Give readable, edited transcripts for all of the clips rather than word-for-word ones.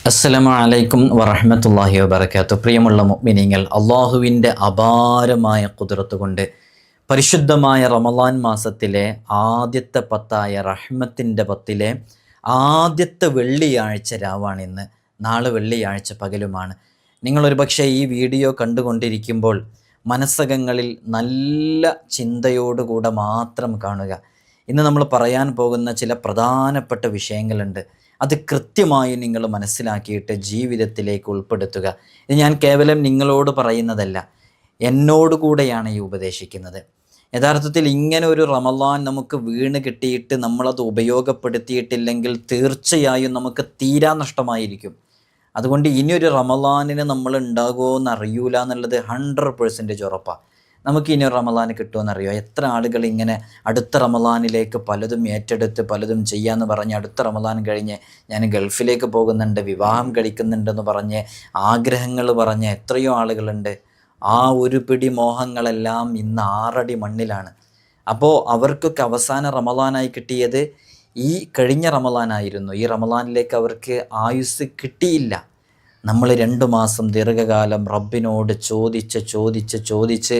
അസ്സലാമു അലൈക്കും വറഹ്മത്തുള്ളാഹി വബറകാതുഹു. പ്രിയമുള്ള മുഅ്മിനീങ്ങൾ, അള്ളാഹുവിൻ്റെ അപാരമായ ഖുദ്റത്ത് കൊണ്ട് പരിശുദ്ധമായ റമളാൻ മാസത്തിലെ ആദ്യത്തെ പത്തായ റഹ്മത്തിൻ്റെ പത്തിലെ ആദ്യത്തെ വെള്ളിയാഴ്ച രാവാണിന്ന്. നാളെ വെള്ളിയാഴ്ച പകലുമാണ്. നിങ്ങളൊരു പക്ഷേ ഈ വീഡിയോ കണ്ടുകൊണ്ടിരിക്കുമ്പോൾ മനസ്സകങ്ങളിൽ നല്ല ചിന്തയോടുകൂടെ മാത്രം കാണുക. ഇന്ന് നമ്മൾ പറയാൻ പോകുന്ന ചില പ്രധാനപ്പെട്ട വിഷയങ്ങളുണ്ട്. അത് കൃത്യമായി നിങ്ങൾ മനസ്സിലാക്കിയിട്ട് ജീവിതത്തിലേക്ക് ഉൾപ്പെടുത്തുക. ഇത് ഞാൻ കേവലം നിങ്ങളോട് പറയുന്നതല്ല, എന്നോടുകൂടെയാണ് ഈ ഉപദേശിക്കുന്നത്. യഥാർത്ഥത്തിൽ ഇങ്ങനെ ഒരു റമളാൻ നമുക്ക് വീണ് കിട്ടിയിട്ട് നമ്മളത് ഉപയോഗപ്പെടുത്തിയിട്ടില്ലെങ്കിൽ തീർച്ചയായും നമുക്ക് തീരാ നഷ്ടമായിരിക്കും. അതുകൊണ്ട് ഇനിയൊരു റമളാനിന് നമ്മൾ ഉണ്ടാകുമോ എന്നറിയൂല എന്നുള്ളത് 100% ഉറപ്പാണ്. നമുക്ക് ഇനി ഒരു റമളാന് കിട്ടുമെന്നറിയോ? എത്ര ആളുകൾ ഇങ്ങനെ അടുത്ത റമളാനിലേക്ക് പലതും ഏറ്റെടുത്ത് പലതും ചെയ്യാമെന്ന് പറഞ്ഞ് അടുത്ത റമളാൻ കഴിഞ്ഞ് ഞാൻ ഗൾഫിലേക്ക് പോകുന്നുണ്ട്, വിവാഹം കഴിക്കുന്നുണ്ടെന്ന് പറഞ്ഞ് ആഗ്രഹങ്ങൾ പറഞ്ഞ് എത്രയോ ആളുകളുണ്ട്. ആ ഒരു പിടി മോഹങ്ങളെല്ലാം ഇന്ന് 6 അടി മണ്ണിലാണ്. അപ്പോൾ അവർക്കൊക്കെ അവസാന റമളാനായി കിട്ടിയത് ഈ കഴിഞ്ഞ റമളാനായിരുന്നു. ഈ റമളാനിലേക്ക് അവർക്ക് ആയുസ് കിട്ടിയില്ല. നമ്മൾ 2 മാസം ദീർഘകാലം റബ്ബിനോട് ചോദിച്ച്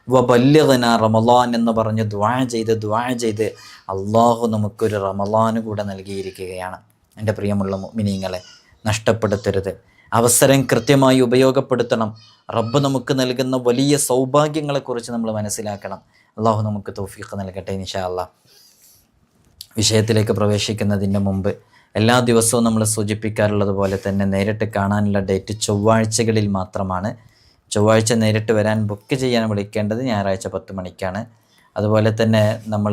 വബല്ലിഗ്ന റമളാൻ എന്ന് പറഞ്ഞ് ദുആ ചെയ്ത് അള്ളാഹു നമുക്കൊരു റമളാന് കൂടെ നൽകിയിരിക്കുകയാണ്. എൻ്റെ പ്രിയമുള്ള മുഅ്മിനീങ്ങളെ, നഷ്ടപ്പെടുത്തരുത്. അവസരം കൃത്യമായി ഉപയോഗപ്പെടുത്തണം. റബ്ബ് നമുക്ക് നൽകുന്ന വലിയ സൗഭാഗ്യങ്ങളെക്കുറിച്ച് നമ്മൾ മനസ്സിലാക്കണം. അള്ളാഹു നമുക്ക് തൗഫീഖ് നൽകട്ടെ ഇൻഷാ അല്ലാഹ്. വിഷയത്തിലേക്ക് പ്രവേശിക്കുന്നതിന് മുമ്പ് എല്ലാ ദിവസവും നമ്മൾ സൂചിപ്പിക്കാറുള്ളത് പോലെ തന്നെ നേരിട്ട് കാണാനുള്ള ഡേറ്റ് ചൊവ്വാഴ്ചകളിൽ മാത്രമാണ്. ചൊവ്വാഴ്ച നേരിട്ട് വരാൻ ബുക്ക് ചെയ്യാൻ വിളിക്കേണ്ടത് ഞായറാഴ്ച 10 മണിക്കാണ്. അതുപോലെ തന്നെ നമ്മൾ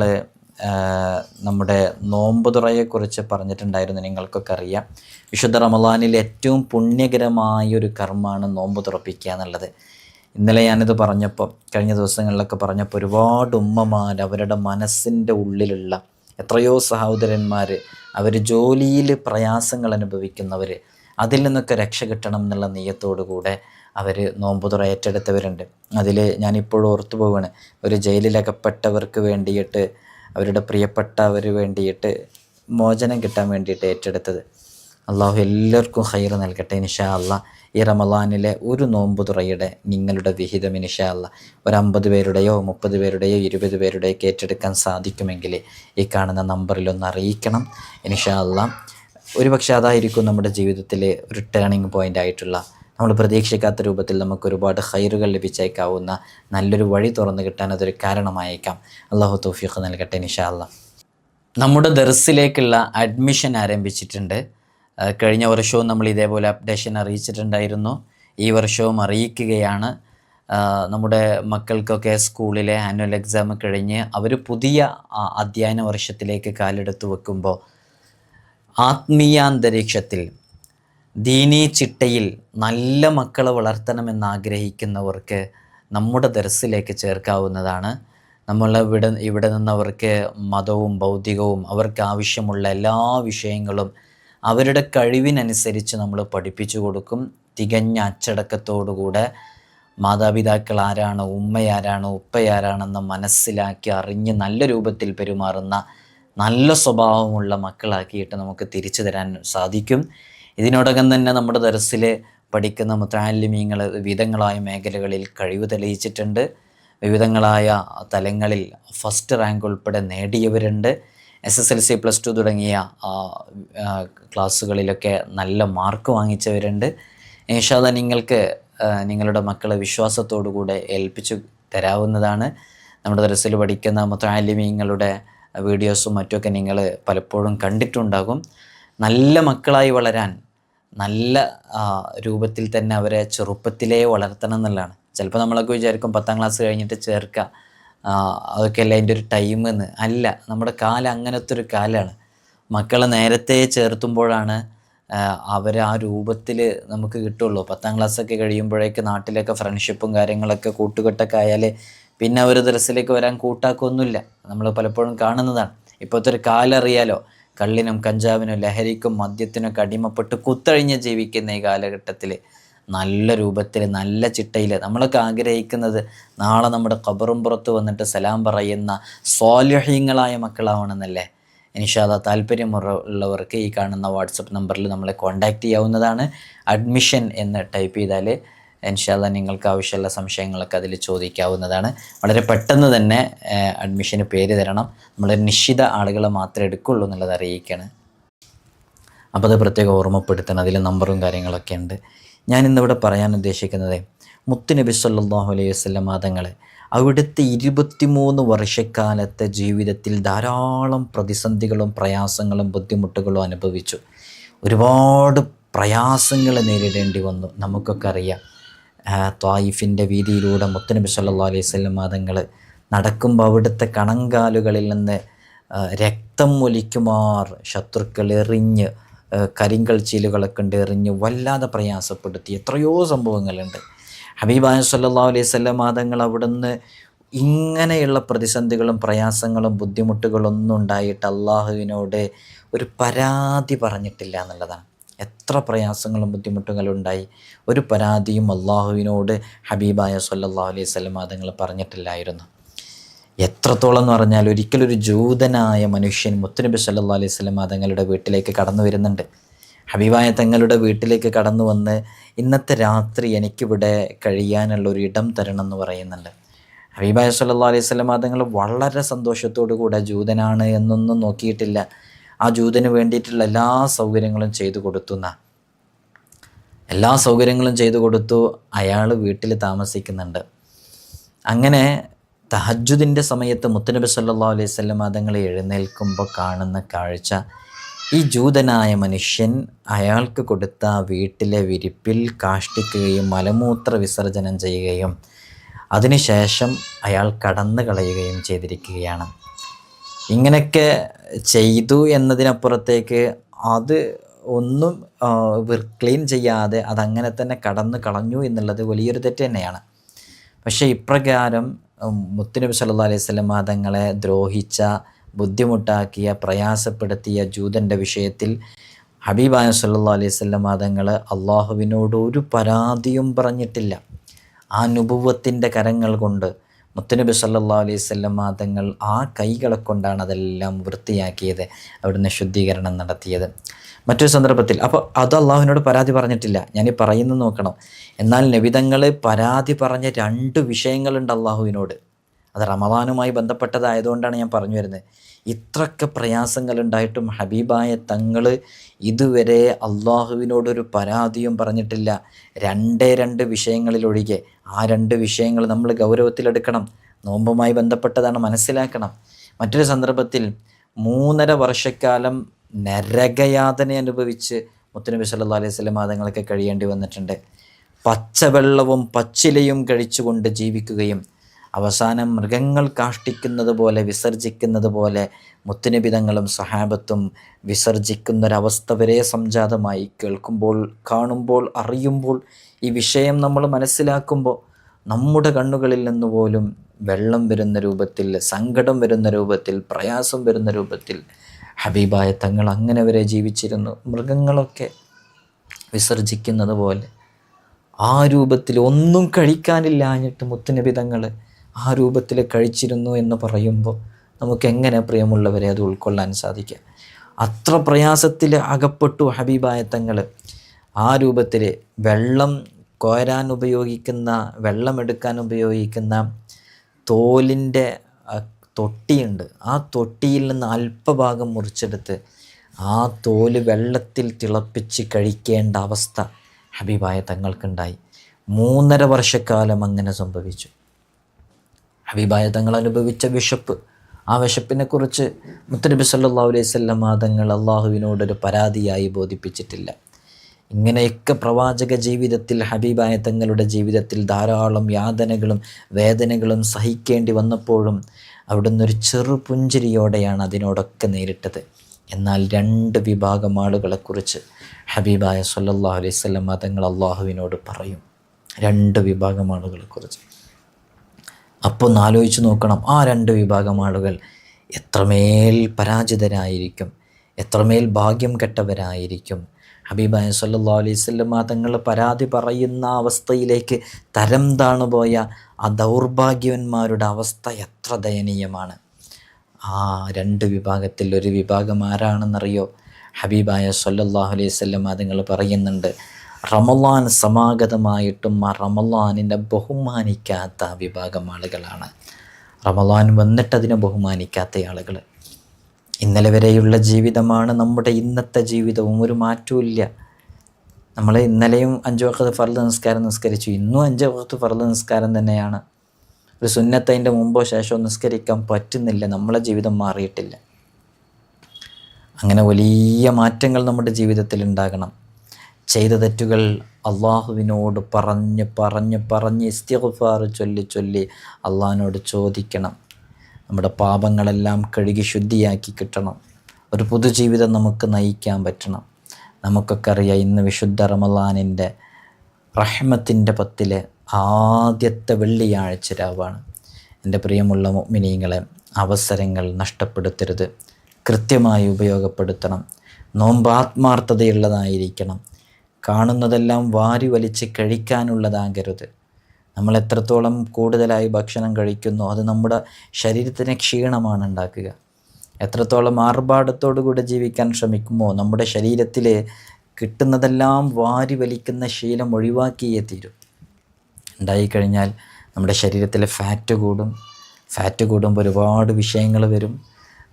നമ്മുടെ നോമ്പ് തുറയെക്കുറിച്ച് പറഞ്ഞിട്ടുണ്ടായിരുന്നു, നിങ്ങൾക്കൊക്കെ അറിയാം. വിശുദ്ധ റമളാനിൽ ഏറ്റവും പുണ്യകരമായൊരു കർമ്മമാണ് നോമ്പ് തുറപ്പിക്കുക എന്നുള്ളത്. ഇന്നലെ ഞാനിത് പറഞ്ഞപ്പോൾ, കഴിഞ്ഞ ദിവസങ്ങളിലൊക്കെ പറഞ്ഞപ്പോൾ ഒരുപാട് ഉമ്മമാർ അവരുടെ മനസ്സിൻ്റെ ഉള്ളിലുള്ള എത്രയോ സഹോദരന്മാർ, അവർ ജോലിയിൽ പ്രയാസങ്ങൾ അനുഭവിക്കുന്നവർ, അതിൽ നിന്നൊക്കെ രക്ഷ കിട്ടണം എന്നുള്ള നിയ്യത്തോടു കൂടെ അവർ നോമ്പുതുറ ഏറ്റെടുത്തവരുണ്ട്. അതിൽ ഞാനിപ്പോഴും ഓർത്തു പോവുകയാണ്, ഒരു ജയിലിലകപ്പെട്ടവർക്ക് വേണ്ടിയിട്ട്, അവരുടെ പ്രിയപ്പെട്ടവർ വേണ്ടിയിട്ട് മോചനം കിട്ടാൻ വേണ്ടിയിട്ട് ഏറ്റെടുത്തത്. അള്ളാഹു എല്ലാവർക്കും ഖൈർ നൽകട്ടെ ഇൻഷാ അല്ലാഹ്. ഈ റമളാനിലെ ഒരു നോമ്പുതുറയുടെ നിങ്ങളുടെ വിഹിതം ഇൻഷാ അല്ലാഹ് ഒരു 50 പേരുടെയോ 30 പേരുടെയോ 20 പേരുടെയോ ഏറ്റെടുക്കാൻ സാധിക്കുമെങ്കിൽ ഈ കാണുന്ന നമ്പറിലൊന്ന് അറിയിക്കണം ഇൻഷാ അല്ലാഹ്. ഒരുപക്ഷെ അതായിരിക്കും നമ്മുടെ ജീവിതത്തിലെ ഒരു ടേണിംഗ് പോയിൻ്റ് ആയിട്ടുള്ള, നമ്മൾ പ്രതീക്ഷിക്കാത്ത രൂപത്തിൽ നമുക്ക് ഒരുപാട് ഖൈറുകൾ ലഭിച്ചേക്കാവുന്ന നല്ലൊരു വഴി തുറന്നു കിട്ടാൻ അതൊരു കാരണമായേക്കാം. അള്ളാഹു തൗഫീഖ് നൽകട്ടെ ഇൻഷാ അല്ലാഹ്. നമ്മുടെ ദർസിലേക്കുള്ള അഡ്മിഷൻ ആരംഭിച്ചിട്ടുണ്ട്. കഴിഞ്ഞ വർഷവും നമ്മൾ ഇതേപോലെ അപ്ഡേഷൻ അറിയിച്ചിട്ടുണ്ടായിരുന്നു. ഈ വർഷവും അറിയിക്കുകയാണ്. നമ്മുടെ മക്കൾക്കൊക്കെ സ്കൂളിലെ ആനുവൽ എക്സാം കഴിഞ്ഞ് അവർ പുതിയ അധ്യയന വർഷത്തിലേക്ക് കാലെടുത്ത് വെക്കുമ്പോൾ ആത്മീയാന്തരീക്ഷത്തിൽ ദീനീ ചിട്ടയിൽ നല്ല മക്കളെ വളർത്തണമെന്നാഗ്രഹിക്കുന്നവർക്ക് നമ്മുടെ ദർസിലേക്ക് ചേർക്കാവുന്നതാണ്. നമ്മൾ ഇവിടെ നിന്നവർക്ക് മതവും ഭൗതികവും അവർക്ക് ആവശ്യമുള്ള എല്ലാ വിഷയങ്ങളും അവരുടെ കഴിവിനനുസരിച്ച് നമ്മൾ പഠിപ്പിച്ചു കൊടുക്കും. തികഞ്ഞ അച്ചടക്കത്തോടുകൂടെ മാതാപിതാക്കൾ ആരാണ്, ഉമ്മയാരാണ്, ഉപ്പയാരാണെന്ന് മനസ്സിലാക്കി അറിഞ്ഞ് നല്ല രൂപത്തിൽ പെരുമാറുന്ന നല്ല സ്വഭാവമുള്ള മക്കളാക്കിയിട്ട് നമുക്ക് തിരിച്ചു തരാൻ സാധിക്കും. ഇതിനോടകം തന്നെ നമ്മുടെ ദർസിൽ പഠിക്കുന്ന മുതഅല്ലിമീങ്ങൾ വിവിധങ്ങളായ മേഖലകളിൽ കഴിവ് തെളിയിച്ചിട്ടുണ്ട്. വിവിധങ്ങളായ തലങ്ങളിൽ ഫസ്റ്റ് റാങ്ക് ഉൾപ്പെടെ നേടിയവരുണ്ട്. SSLC +2 തുടങ്ങിയ ക്ലാസ്സുകളിലൊക്കെ നല്ല മാർക്ക് വാങ്ങിച്ചവരുണ്ട്. ഇൻഷാ അല്ലാഹ് നിങ്ങൾക്ക് നിങ്ങളുടെ മക്കളെ വിശ്വാസത്തോടുകൂടെ ഏൽപ്പിച്ചു തരാവുന്നതാണ്. നമ്മുടെ ദർസിൽ പഠിക്കുന്ന മുതഅല്ലിമീങ്ങളുടെ വീഡിയോസും മറ്റുമൊക്കെ നിങ്ങൾ പലപ്പോഴും കണ്ടിട്ടുണ്ടാകും. നല്ല മക്കളായി വളരാൻ നല്ല രൂപത്തിൽ തന്നെ അവരെ ചെറുപ്പത്തിലേ വളർത്തണം എന്നുള്ളതാണ്. ചിലപ്പോൾ നമ്മളൊക്കെ വിചാരിക്കും 10ാം ക്ലാസ് കഴിഞ്ഞിട്ട് ചേർക്കുക, അതൊക്കെ അല്ല അതിൻ്റെ ഒരു ടൈം എന്ന്. അല്ല, നമ്മുടെ കാലം അങ്ങനത്തെ ഒരു കാലമാണ്. മക്കളെ നേരത്തെ ചേർത്തുമ്പോഴാണ് അവർ ആ രൂപത്തിൽ നമുക്ക് കിട്ടുള്ളൂ. 10ാം ക്ലാസ്സൊക്കെ കഴിയുമ്പോഴേക്ക് നാട്ടിലൊക്കെ ഫ്രണ്ട്ഷിപ്പും കാര്യങ്ങളൊക്കെ കൂട്ടുകെട്ടൊക്കെ ആയാൽ പിന്നെ അവർ ദർസിലേക്ക് വരാൻ കൂട്ടാക്കൊന്നുമില്ല. നമ്മൾ പലപ്പോഴും കാണുന്നതാണ്. ഇപ്പോഴത്തെ ഒരു കാലം അറിയാലോ, കള്ളിനും കഞ്ചാവിനും ലഹരിക്കും മദ്യത്തിനൊക്കെ അടിമപ്പെട്ട് കുത്തഴിഞ്ഞ് ജീവിക്കുന്ന ഈ കാലഘട്ടത്തിൽ നല്ല രൂപത്തിൽ നല്ല ചിട്ടയിൽ നമ്മളൊക്കെ ആഗ്രഹിക്കുന്നത് നാളെ നമ്മുടെ ഖബറും പുറത്ത് വന്നിട്ട് സലാം പറയുന്ന സ്വാലിഹീങ്ങളായ മക്കളാവണമെന്നല്ലേ. ഇൻഷാ അല്ലാഹ് താല്പര്യമുള്ളവർക്ക് ഈ കാണുന്ന വാട്സപ്പ് നമ്പറിൽ നമ്മളെ കോൺടാക്റ്റ് ചെയ്യാവുന്നതാണ്. അഡ്മിഷൻ എന്ന് ടൈപ്പ് ചെയ്താൽ ഇൻഷാ അല്ലാഹ് നിങ്ങൾക്ക് ആവശ്യമുള്ള സംശയങ്ങളൊക്കെ അതിൽ ചോദിക്കാവുന്നതാണ്. വളരെ പെട്ടെന്ന് തന്നെ അഡ്മിഷന് പേര് തരണം. നമ്മൾ നിശ്ചിത ആളുകളെ മാത്രമേ എടുക്കുള്ളൂ എന്നുള്ളത് അറിയിക്കുകയാണ്. അപ്പോൾ അത് പ്രത്യേകം ഓർമ്മപ്പെടുത്തണം. അതിൽ നമ്പറും കാര്യങ്ങളൊക്കെ ഉണ്ട്. ഞാൻ ഇന്നിവിടെ പറയാൻ ഉദ്ദേശിക്കുന്നത് മുത്തുനബി സല്ലല്ലാഹു അലൈഹി വസല്ലം തങ്ങൾ അവിടുത്തെ 23 വർഷക്കാലത്തെ ജീവിതത്തിൽ ധാരാളം പ്രതിസന്ധികളും പ്രയാസങ്ങളും ബുദ്ധിമുട്ടുകളും അനുഭവിച്ചു. ഒരുപാട് പ്രയാസങ്ങൾ നേരിടേണ്ടി വന്നു. നമുക്കൊക്കെ അറിയാം, ത്വായിഫിൻ്റെ വീതിയിലൂടെ മുത്തുനബി സല്ലല്ലാഹു അലൈഹി വസല്ലം തങ്ങൾ നടക്കുമ്പോൾ അവിടുത്തെ കണങ്കാലുകളിൽ നിന്ന് രക്തം ഒലിക്കുമാർ ശത്രുക്കൾ എറിഞ്ഞ് കരിങ്കൽ ചീലുകളൊക്കെ ഉണ്ട് എറിഞ്ഞ് വല്ലാതെ പ്രയാസപ്പെടുത്തി എത്രയോ സംഭവങ്ങളുണ്ട്. ഹബീബായ സല്ലല്ലാഹു അലൈഹി വസല്ലം തങ്ങൾ അവിടുന്ന് ഇങ്ങനെയുള്ള പ്രതിസന്ധികളും പ്രയാസങ്ങളും ബുദ്ധിമുട്ടുകളൊന്നും ഉണ്ടായിട്ട് അള്ളാഹുവിനോട് ഒരു പരാതി പറഞ്ഞിട്ടില്ല എന്നുള്ളതാണ്. എത്ര പ്രയാസങ്ങളും ബുദ്ധിമുട്ടുകളും ഉണ്ടായി, ഒരു പരാതിയും അള്ളാഹുവിനോട് ഹബീബായ സല്ലല്ലാഹു അലൈഹി വസല്ലം തങ്ങൾ പറഞ്ഞിട്ടില്ലായിരുന്നു. എത്രത്തോളം എന്ന് പറഞ്ഞാൽ ഒരിക്കലൊരു ജൂതനായ മനുഷ്യൻ മുത്തുനബി സല്ലല്ലാഹു അലൈഹി വസല്ലം തങ്ങളുടെ വീട്ടിലേക്ക് കടന്നു വരുന്നുണ്ട്. ഹബീബായ തങ്ങളുടെ വീട്ടിലേക്ക് കടന്നു വന്ന് ഇന്നത്തെ രാത്രി എനിക്കിവിടെ കഴിയാനുള്ളൊരു ഇടം തരണം എന്ന് പറയുന്നുണ്ട്. ഹബീബായ സല്ലല്ലാഹു അലൈഹി വസല്ലം തങ്ങൾ വളരെ സന്തോഷത്തോടു കൂടെ ജൂതനാണ് എന്നൊന്നും നോക്കിയിട്ടില്ല, ആ ജൂതന് വേണ്ടിയിട്ടുള്ള എല്ലാ സൗകര്യങ്ങളും ചെയ്തു കൊടുത്തു. അയാൾ വീട്ടിൽ താമസിക്കുന്നുണ്ട്. അങ്ങനെ തഹജ്ജുദിൻ്റെ സമയത്ത് മുത്തുനബി സല്ലല്ലാഹു അലൈഹി വസല്ലം തങ്ങൾ എഴുന്നേൽക്കുമ്പോൾ കാണുന്ന കാഴ്ച, ഈ ജൂതനായ മനുഷ്യൻ അയാൾക്ക് കൊടുത്ത വീട്ടിലെ വിരിപ്പിൽ കാഷ്ടിക്കുകയും മലമൂത്ര വിസർജനം ചെയ്യുകയും അതിനുശേഷം അയാൾ കടന്നു കളയുകയും ചെയ്തിരിക്കുകയാണ്. ഇങ്ങനെയൊക്കെ ചെയ്തു എന്നതിനപ്പുറത്തേക്ക് അത് ഒന്നും ക്ലീൻ ചെയ്യാതെ അതങ്ങനെ തന്നെ കടന്നു കളഞ്ഞു എന്നുള്ളത് വലിയൊരു തെറ്റ് തന്നെയാണ്. പക്ഷേ ഇപ്രകാരം മുത്തുനബി സല്ലല്ലാഹു അലൈഹി വസല്ലം തങ്ങളെ ദ്രോഹിച്ച, ബുദ്ധിമുട്ടാക്കിയ, പ്രയാസപ്പെടുത്തിയ ജൂതൻ്റെ വിഷയത്തിൽ ഹബീബായ സല്ലല്ലാഹു അലൈഹി വസല്ലം തങ്ങൾ അള്ളാഹുവിനോട് ഒരു പരാതിയും പറഞ്ഞിട്ടില്ല. ആ നുബുവത്തിൻ്റെ കരങ്ങൾ കൊണ്ട് മുത്തുനബി സല്ലല്ലാഹു അലൈഹി വസല്ലം തങ്ങൾ ആ കൈകളെ കൊണ്ടാണ് അതെല്ലാം വൃത്തിയാക്കിയത്, അവിടുന്ന് ശുദ്ധീകരണം നടത്തിയത്. മറ്റൊരു സന്ദർഭത്തിൽ അപ്പോൾ അത് അള്ളാഹുവിനോട് പരാതി പറഞ്ഞിട്ടില്ല. ഞാനീ പറയുന്നത് നോക്കണം. എന്നാൽ നബിതങ്ങൾ പരാതി പറഞ്ഞ 2 വിഷയങ്ങളുണ്ട് അള്ളാഹുവിനോട്. അത് റമദാനുമായി ബന്ധപ്പെട്ടതായതുകൊണ്ടാണ് ഞാൻ പറഞ്ഞു വരുന്നത്. ഇത്രയൊക്കെ പ്രയാസങ്ങളുണ്ടായിട്ടും ഹബീബായ തങ്ങൾ ഇതുവരെ അള്ളാഹുവിനോടൊരു പരാതിയും പറഞ്ഞിട്ടില്ല. 2 വിഷയങ്ങളിലൊഴികെ. ആ 2 വിഷയങ്ങൾ നമ്മൾ ഗൗരവത്തിലെടുക്കണം. നോമ്പുമായി ബന്ധപ്പെട്ടതാണ്, മനസ്സിലാക്കണം. മറ്റൊരു സന്ദർഭത്തിൽ 3.5 വർഷക്കാലം നരകയാതന അനുഭവിച്ച് മുത്തുനബി സല്ലല്ലാഹു അലൈഹി വസല്ലം തങ്ങൾക്ക് കഴിയേണ്ടി വന്നിട്ടുണ്ട്. പച്ചവെള്ളവും പച്ചിലയും കഴിച്ചുകൊണ്ട് ജീവിക്കുകയും അവസാനം മൃഗങ്ങൾ കാഷ്ടിക്കുന്നത് പോലെ വിസർജിക്കുന്നത് പോലെ മുത്തുനബി തങ്ങളും സഹാബത്തും വിസർജിക്കുന്നൊരവസ്ഥ വരെ സംജാതമായി. കേൾക്കുമ്പോൾ, കാണുമ്പോൾ, അറിയുമ്പോൾ, ഈ വിഷയം നമ്മൾ മനസ്സിലാക്കുമ്പോൾ നമ്മുടെ കണ്ണുകളിൽ നിന്ന് പോലും വെള്ളം വരുന്ന രൂപത്തിൽ, സങ്കടം വരുന്ന രൂപത്തിൽ, പ്രയാസം വരുന്ന രൂപത്തിൽ ഹബീബായ തങ്ങൾ അങ്ങനെ വരെ ജീവിച്ചിരുന്നു. മൃഗങ്ങളൊക്കെ വിസർജിക്കുന്നത് പോലെ ആ രൂപത്തിൽ ഒന്നും കഴിക്കാനില്ലാഞ്ഞിട്ട് മുത്തുനബി തങ്ങൾ ആ രൂപത്തിൽ കഴിച്ചിരുന്നു എന്ന് പറയുമ്പോൾ നമുക്കെങ്ങനെ പ്രിയമുള്ളവരെ അത് ഉൾക്കൊള്ളാൻ സാധിക്കുക? അത്ര പ്രയാസത്തിൽ അകപ്പെട്ടു ഹബീബായ തങ്ങൾ. ആ രൂപത്തിൽ വെള്ളം കോരാൻ ഉപയോഗിക്കുന്ന, വെള്ളമെടുക്കാൻ ഉപയോഗിക്കുന്ന തോലിൻ്റെ തൊട്ടിയുണ്ട്. ആ തൊട്ടിയിൽ നിന്ന് അല്പഭാഗം മുറിച്ചെടുത്ത് ആ തോല് വെള്ളത്തിൽ തിളപ്പിച്ച് കഴിക്കേണ്ട അവസ്ഥ ഹബീബായ തങ്ങൾക്കുണ്ടായി. 3.5 വർഷക്കാലം അങ്ങനെ സംഭവിച്ചു. ഹബീബായ തങ്ങൾ അനുഭവിച്ച വിശപ്പ്, ആ വിശപ്പിനെക്കുറിച്ച് മുത്തുനബി സല്ലല്ലാഹു അലൈഹി വസല്ലം തങ്ങൾ അള്ളാഹുവിനോടൊരു പരാതിയായി ബോധിപ്പിച്ചിട്ടില്ല. ഇങ്ങനെയൊക്കെ പ്രവാചക ജീവിതത്തിൽ, ഹബീബായ തങ്ങളുടെ ജീവിതത്തിൽ ധാരാളം യാതനകളും വേദനകളും സഹിക്കേണ്ടി വന്നപ്പോഴും അവിടുന്ന് ഒരു ചെറുപുഞ്ചിരിയോടെയാണ് അതിനോടൊക്കെ നേരിട്ടത്. എന്നാൽ 2 വിഭാഗം ആളുകളെക്കുറിച്ച് ഹബീബായ സല്ലല്ലാഹു അലൈഹി വസല്ലം തങ്ങൾ അള്ളാഹുവിനോട് പറയും. 2 വിഭാഗം ആളുകളെക്കുറിച്ച്. അപ്പോൾ ഒന്ന് ആലോചിച്ച് നോക്കണം, ആ 2 വിഭാഗം ആളുകൾ എത്രമേൽ പരാജിതരായിരിക്കും, എത്രമേൽ ഭാഗ്യം കെട്ടവരായിരിക്കും. ഹബീബായ സല്ലല്ലാഹു അലൈഹി വസല്ലം തങ്ങൾ പരാതി പറയുന്ന അവസ്ഥയിലേക്ക് തരം താണുപോയ ആ ദൗർഭാഗ്യവന്മാരുടെ അവസ്ഥ എത്ര ദയനീയമാണ്. ആ രണ്ട് വിഭാഗത്തിൽ ഒരു വിഭാഗം ആരാണെന്നറിയോ? ഹബീബായ സല്ലല്ലാഹു അലൈഹി വസല്ലം അതുങ്ങൾ പറയുന്നുണ്ട്, റമളാൻ സമാഗതമായിട്ടും ആ റമളാനിനെ ബഹുമാനിക്കാത്ത വിഭാഗം ആളുകളാണ്. റമളാൻ വന്നിട്ടതിനെ ബഹുമാനിക്കാത്ത ആളുകൾ. ഇന്നലെ വരെയുള്ള ജീവിതമാണ് നമ്മുടെ ഇന്നത്തെ ജീവിതവും, ഒരു മാറ്റവും. നമ്മൾ ഇന്നലെയും 5 വഖ്ത് ഫർള് നിസ്കാരം നിസ്കരിച്ചു, ഇന്നും 5 വഖ്ത് ഫർള് നിസ്കാരം തന്നെയാണ്. ഒരു സുന്നത്ത് അതിൻ്റെ മുമ്പോ ശേഷമോ നിസ്കരിക്കാൻ പറ്റുന്നില്ല. നമ്മളെ ജീവിതം മാറിയിട്ടില്ല. അങ്ങനെ വലിയ മാറ്റങ്ങൾ നമ്മുടെ ജീവിതത്തിൽ ഉണ്ടാകണം. ചെയ്ത തെറ്റുകൾ അള്ളാഹുവിനോട് പറഞ്ഞ് ഇസ്തിഗ്ഫാർ ചൊല്ലി അള്ളാഹിനോട് ചോദിക്കണം. നമ്മുടെ പാപങ്ങളെല്ലാം കഴുകി ശുദ്ധിയാക്കി കിട്ടണം. ഒരു പുതുജീവിതം നമുക്ക് നയിക്കാൻ പറ്റണം. നമുക്കൊക്കെ അറിയാം, ഇന്ന് വിശുദ്ധ റമളാനിൻ്റെ റഹ്മത്തിൻ്റെ 10 ആദ്യത്തെ വെള്ളിയാഴ്ച രാവാണ്. എൻ്റെ പ്രിയമുള്ള മുഅ്മിനീങ്ങളെ, അവസരങ്ങൾ നഷ്ടപ്പെടുത്തരുത്. കൃത്യമായി ഉപയോഗപ്പെടുത്തണം. നോമ്പ് ആത്മാർത്ഥതയുള്ളതായിരിക്കണം. കാണുന്നതെല്ലാം വാരി വലിച്ച് കഴിക്കാനുള്ളതാകരുത്. നമ്മൾ എത്രത്തോളം കൂടുതലായി ഭക്ഷണം കഴിക്കുന്നോ അത് നമ്മുടെ ശരീരത്തിന് ക്ഷീണമാണ് ഉണ്ടാക്കുക. എത്രത്തോളം ആർഭാടത്തോടുകൂടി ജീവിക്കാൻ ശ്രമിക്കുമോ നമ്മുടെ ശരീരത്തിൽ കിട്ടുന്നതെല്ലാം വാരി വലിക്കുന്ന ശീലം ഒഴിവാക്കിയേ തീരും. ഉണ്ടായിക്കഴിഞ്ഞാൽ നമ്മുടെ ശരീരത്തിലെ ഫാറ്റ് കൂടും. ഫാറ്റ് കൂടുമ്പോൾ ഒരുപാട് വിഷയങ്ങൾ വരും.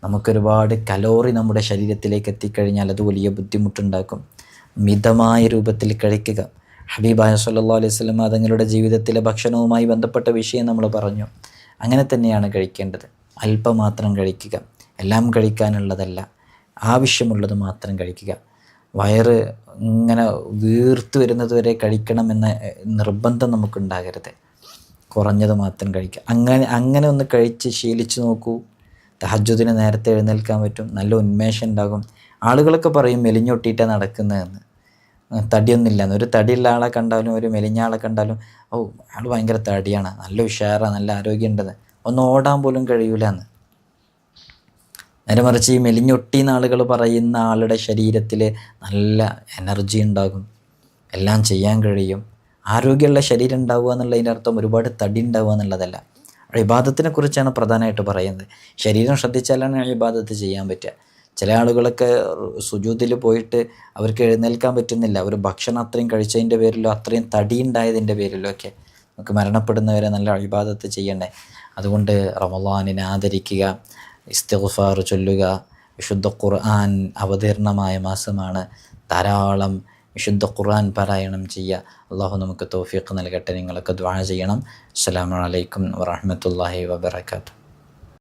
നമുക്കൊരുപാട് കലോറി നമ്മുടെ ശരീരത്തിലേക്ക് എത്തിക്കഴിഞ്ഞാൽ അത് വലിയ ബുദ്ധിമുട്ടുണ്ടാക്കും. മിതമായ രൂപത്തിൽ കഴിക്കുക. ഹബീബായ സല്ലല്ലാഹു അലൈഹി വസല്ലം തങ്ങളുടെ ജീവിതത്തിലെ ഭക്ഷണവുമായി ബന്ധപ്പെട്ട വിഷയം നമ്മൾ പറഞ്ഞു. അങ്ങനെ തന്നെയാണ് കഴിക്കേണ്ടത്. അല്പം മാത്രം കഴിക്കുക, എല്ലാം കഴിക്കാനുള്ളതല്ല, ആവശ്യമുള്ളത് മാത്രം കഴിക്കുക. വയറ് ഇങ്ങനെ വീർത്ത് വരുന്നത് വരെ കഴിക്കണമെന്ന നിർബന്ധം നമുക്കുണ്ടാകരുത്. കുറഞ്ഞത് മാത്രം കഴിക്കുക. അങ്ങനെ ഒന്ന് കഴിച്ച് ശീലിച്ച് നോക്കൂ. തഹജ്ജുദിന് നേരത്തെ എഴുന്നേൽക്കാൻ പറ്റും, നല്ല ഉന്മേഷം ഉണ്ടാകും. ആളുകളൊക്കെ പറയും മെലിഞ്ഞൊട്ടിയിട്ടാണ് നടക്കുന്നതെന്ന്. തടിയൊന്നുമില്ലെന്ന്. ഒരു തടിയുള്ള ആളെ കണ്ടാലും ഒരു മെലിഞ്ഞ ആളെ കണ്ടാലും ഓ അയാൾ ഭയങ്കര തടിയാണ്, നല്ല ഉഷാറാണ്, നല്ല ആരോഗ്യമുണ്ടെന്ന്, ഒന്ന് ഓടാൻ പോലും കഴിയൂലെന്ന്. നേരെ മറിച്ച് ഈ മെലിഞ്ഞൊട്ടിയെന്ന് ആളുകൾ പറയുന്ന ആളുടെ ശരീരത്തിൽ നല്ല എനർജി ഉണ്ടാകും, എല്ലാം ചെയ്യാൻ കഴിയും. ആരോഗ്യമുള്ള ശരീരം ഉണ്ടാവുക എന്നുള്ളതിൻ്റെ അർത്ഥം ഒരുപാട് തടി ഉണ്ടാവുക എന്നുള്ളതല്ല. ഇബാദത്തിനെ കുറിച്ചാണ് പ്രധാനമായിട്ട് പറയുന്നത്. ശരീരം ശ്രദ്ധിച്ചാലാണ് ഇബാദത്ത് ചെയ്യാൻ പറ്റുക. ചില ആളുകളൊക്കെ സുജൂദിൽ പോയിട്ട് അവർക്ക് എഴുന്നേൽക്കാൻ പറ്റുന്നില്ല. അവർ ഭക്ഷണം അത്രയും കഴിച്ചതിൻ്റെ പേരിലോ അത്രയും തടി ഉണ്ടായതിൻ്റെ പേരിലോ ഒക്കെ നമുക്ക് മരണപ്പെടുന്നവരെ നല്ല ഇബാദത്ത് ചെയ്യണ്ടേ. അതുകൊണ്ട് റമളാനിനെ ആദരിക്കുക, ഇസ്തിഗ്ഫാർ ചൊല്ലുക. വിശുദ്ധ ഖുർആൻ അവതീർണമായ മാസമാണ്. ധാരാളം വിശുദ്ധ ഖുർആൻ പാരായണം ചെയ്യുക. അള്ളാഹു നമുക്ക് തൗഫീഖ് നൽകട്ടെ. നിങ്ങളൊക്കെ ദുആ ചെയ്യണം. അസ്സലാമു അലൈക്കും വറഹ്മത്തുള്ളാഹി വബറകാതുഹു.